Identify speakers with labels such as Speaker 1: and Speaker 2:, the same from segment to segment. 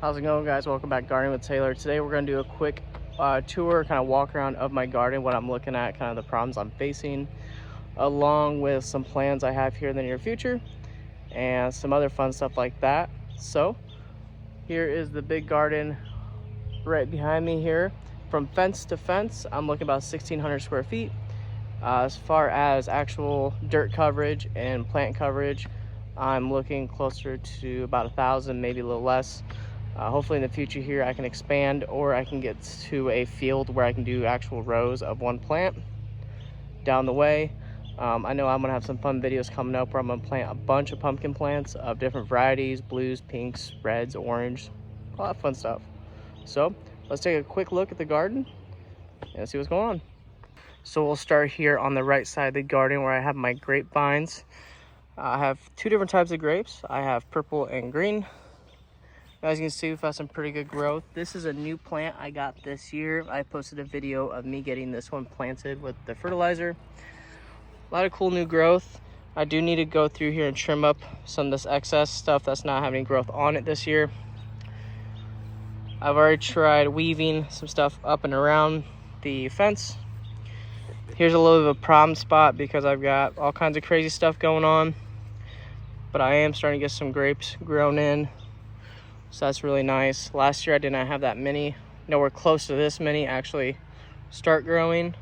Speaker 1: How's it going, guys? Welcome back, Gardening with Taylor. Today we're going to do a quick tour, kind of walk around of my garden, what I'm looking at, kind of the problems I'm facing, along with some plans I have here in the near future and some other fun stuff like that. So here is the big garden right behind me here. From fence to fence, I'm looking about 1,600 square feet. As far as actual dirt coverage and plant coverage, I'm looking closer to about 1,000, maybe a little less. Hopefully in the future here I can expand, or I can get to a field where I can do actual rows of one plant down the way. I know I'm gonna have some fun videos coming up where I'm gonna plant a bunch of pumpkin plants of different varieties: blues, pinks, reds, orange, a lot of fun stuff. So let's take a quick look at the garden and see what's going on. So we'll start here on the right side of the garden where I have my grapevines. I have two different types of grapes. I have purple and green. As you can see, we've had some pretty good growth. This is a new plant I got this year. I posted a video of me getting this one planted with the fertilizer. A lot of cool new growth. I do need to go through here and trim up some of this excess stuff that's not having growth on it this year. I've already tried weaving some stuff up and around the fence. Here's a little bit of a problem spot because I've got all kinds of crazy stuff going on, but I am starting to get some grapes grown in. So that's really nice. Last year I did not have that many, nowhere close to this many actually start growing.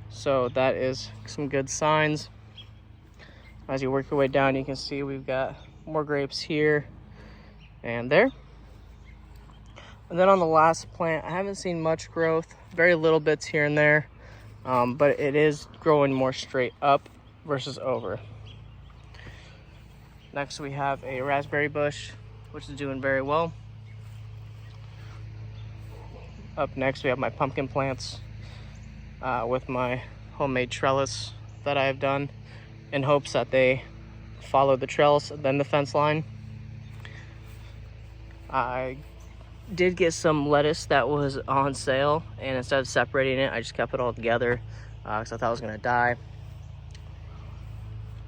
Speaker 1: So that is some good signs. As you work your way down, you can see we've got more grapes here and there. And then on the last plant, I haven't seen much growth, very little bits here and there, but it is growing more straight up versus over. Next we have a raspberry bush, which is doing very well. Up next we have my pumpkin plants with my homemade trellis that I have done in hopes that they follow the trellis then the fence line. I did get some lettuce that was on sale, and instead of separating it, I just kept it all together because I thought it was going to die.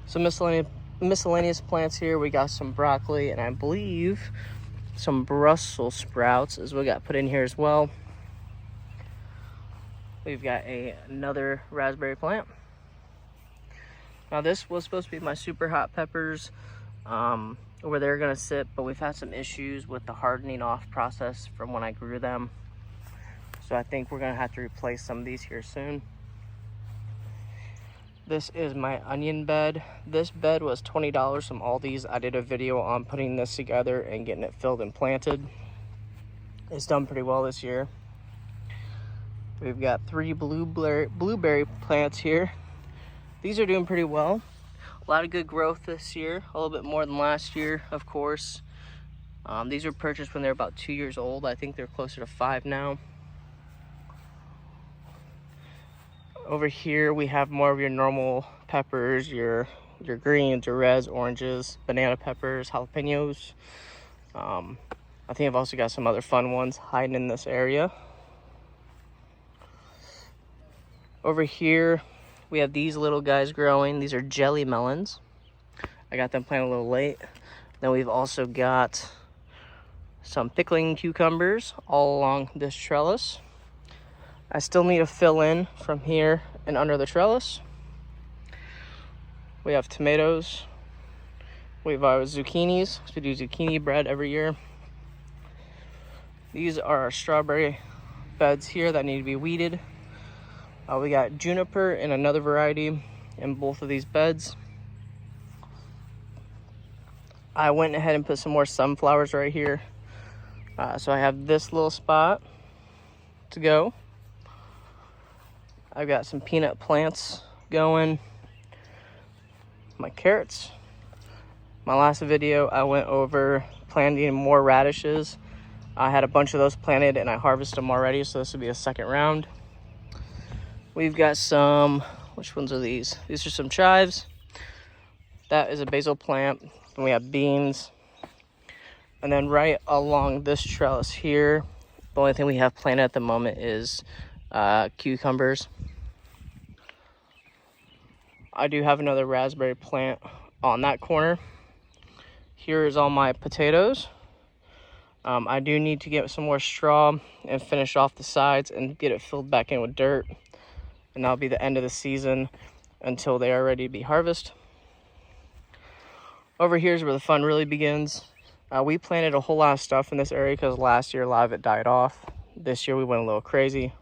Speaker 1: Some miscellaneous plants here. We got some broccoli, and I believe some Brussels sprouts is what we got put in here as well. We've got another raspberry plant. Now this was supposed to be my super hot peppers where they're gonna sit, but we've had some issues with the hardening off process from when I grew them. So I think we're gonna have to replace some of these here soon. This is my onion bed. This bed was $20 from Aldi's. I did a video on putting this together and getting it filled and planted. It's done pretty well this year. We've got 3 blueberry plants here. These are doing pretty well. A lot of good growth this year, a little bit more than last year, of course. These were purchased when they're about 2 years old. I think they're closer to 5 now. Over here we have more of your normal peppers, your greens, your reds, oranges, banana peppers, jalapenos. I think I've also got some other fun ones hiding in this area. Over here we have these little guys growing. These are jelly melons. I got them planted a little late. Then we've also got some pickling cucumbers all along this trellis. I still need to fill in from here and under the trellis. We have tomatoes. We have our zucchinis. We do zucchini bread every year. These are our strawberry beds here that need to be weeded. We got juniper and another variety in both of these beds. I went ahead and put some more sunflowers right here. So I have this little spot to go. I've got some peanut plants going. My carrots. My last video, I went over planting more radishes. I had a bunch of those planted and I harvested them already, so this will be a second round. We've got some, which ones are these? These are some chives. That is a basil plant. And we have beans. And then right along this trellis here, the only thing we have planted at the moment is cucumbers. I do have another raspberry plant on that corner. Here is all my potatoes. I do need to get some more straw and finish off the sides and get it filled back in with dirt. And that'll be the end of the season until they are ready to be harvested. Over here is where the fun really begins. We planted a whole lot of stuff in this area because last year a lot of it died off. This year we went a little crazy.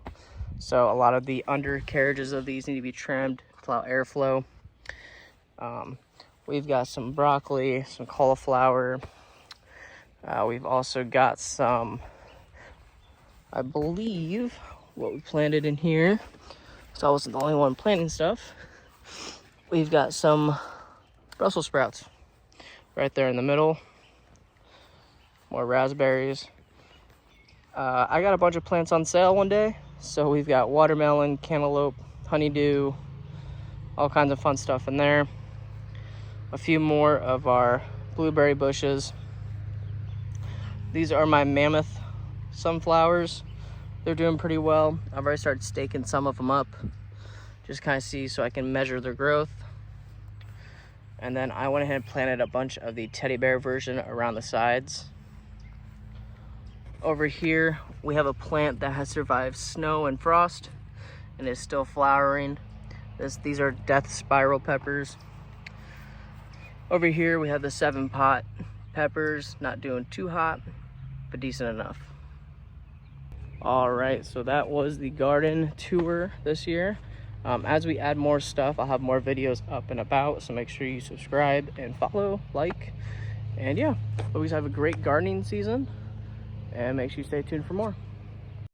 Speaker 1: So a lot of the undercarriages of these need to be trimmed to allow airflow. We've got some broccoli, some cauliflower. We've also got some, I believe, what we planted in here. So I wasn't the only one planting stuff. We've got some Brussels sprouts right there in the middle. More raspberries. I got a bunch of plants on sale one day. So we've got watermelon, cantaloupe, honeydew, all kinds of fun stuff in there. A few more of our blueberry bushes. These are my mammoth sunflowers. They're doing pretty well. I've already started staking some of them up. Just kind of see so I can measure their growth. And then I went ahead and planted a bunch of the teddy bear version around the sides. Over here, we have a plant that has survived snow and frost and is still flowering. These are death spiral peppers. Over here, we have the 7-pot peppers, not doing too hot, but decent enough. All right, so that was the garden tour this year. As we add more stuff, I'll have more videos up and about, so make sure you subscribe and follow, like, and yeah, always have a great gardening season, and make sure you stay tuned for more.